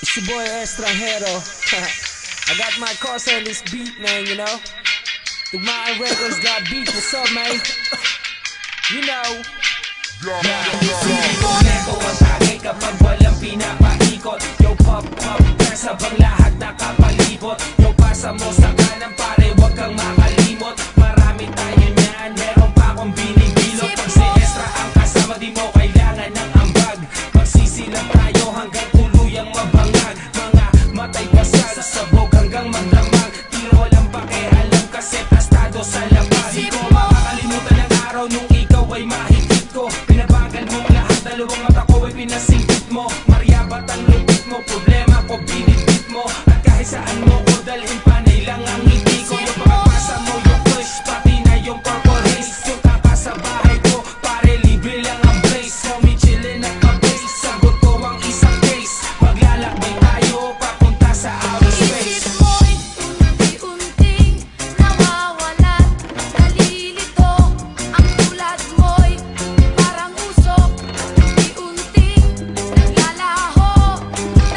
It's your boy Estranjero. I got my cosa on this beat, man, you know. Tugmaan Records got beat, what's up, man? You know. Hindi ko neto ang tagay kapag walang pinapaikot. Yo pop pop, kasabang lahat nakapalibot. Yo pasa mo sa kanan pare, wag kang makalimot. Marami tayo niyan, meron pa akong binibilot. Pag si Estra ang kasama, di mo kailangan ng ambag. Magsisilang tayo hanggang tuluyang mabangag. Mga matay pasal, sabog hanggang magdamag. Tiro walang pakialam kasi tastado sa labas. Di ko makakalimutan ang araw nung ikaw ay mahigit ko. Pinabagal mong lahat, dalawang mata ko ay pinasingkit mo. Maryabat ang lupit mo, problema ko binibit mo. At kahit saan mo ko dalhin, panay lang ang ngiti ko. Yung pagpasa mo, yung push, pati na yung purple haze. Yung kakasabahay ko, pare libre lang ang blaze. Homie chillin' at pa-base, sagot ko ang isang case. Maglalakbay tayo, papunta sa outer space. Isip mo'y unti-unting nawawalan, nalilito. Ang tulad mo'y parang usok, unti-unting naglalaho.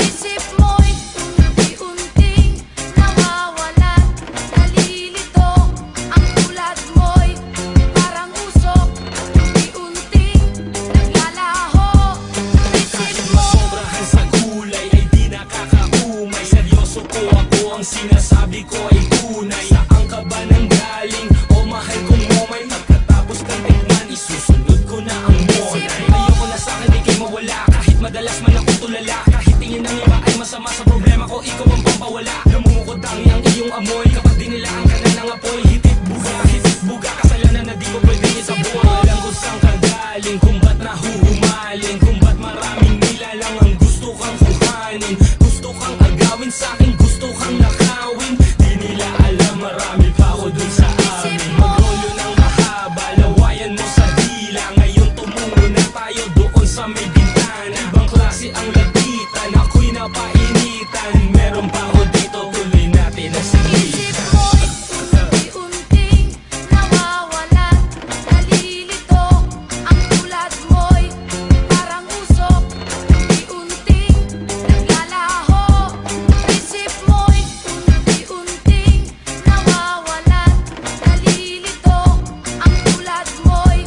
Isip mo'y unti-unting nawawalan, nalilito. Ang tulad mo'y parang usok, unti-unting naglalaho. Isip mo Sobrahan sa gulay ay di nakakaumay. Seryoso ko ako, ang sinasabi ko ay tunay. Saan ka ba nang galing? O mahal kong momay, pagkatapos kang tikman, isusunod ko na ang monay. Ayoko na sa akin, di kayo mawala. Kahit madalas man ako tulala, kahit tingin ng iba ay masama sa problema ko, ikaw ang pampawala. Namumukod ang iyong amoy, kapag dinilaan ka na ng apoy. Hitit buga, kasalanan na di ko pwede itaboy. Alam ko saan ka galing, kung ba't nahuhumaling, kung ba't maraming nilalang ang gusto kang kuhanin. Gusto kang agawin sa'kin, gusto kang nakawin. Di nila alam, marami pa ako dun sa amin. Magrolo ng mahaba, lawayan mo sa dila. Ngayon tumungo na tayo doon sa may bintana. Ibang klase ang lapitan, ako'y napainitan. Meron pa ako dito, tuloy natin ang Isip sigitan. mo'y unti-unting nawawalan, nalilito. Ang tulad mo'y parang usok, unti-unting naglalaho. Isip mo'y unti-unting nawawalan, nalilito. Ang tulad mo'y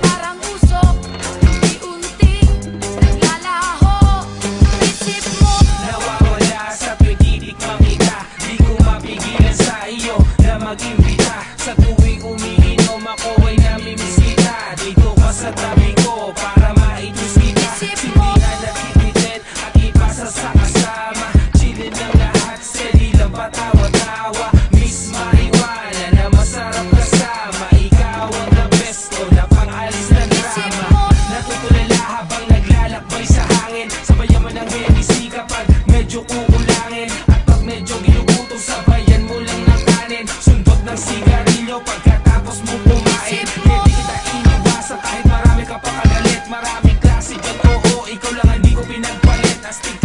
parang usok, unti-unting naglalaho. Isip mo Nawawala sa tuwing titikmang kita. Di ko mapigilan sa iyo na mag-imbita. Sa tuwing umiinom ako ay namimisita. Dito ka sa tabi ko para maitus kita. Sindihan at higitin at ipasa sa kasama. Chillin lang lahat, steady lang patawa-tawa. Miss marijuana na masarap kasama. Ikaw ang the best ko na pang-alis ng drama. Natutulala habang naglalakbay sa hangin. Sabayan mo ng Hennessy kapag medyo kukulangin. At pag medyo ginugutom, sabayan mo lang ng kanin. Sundot ng sigarilyo pagkatapos mo kumain. Hindi kita iniwasan kahit marami ka pa kagalit. Maraming klase dyan, oo, ikaw lang hindi ko pinagpalit. Astig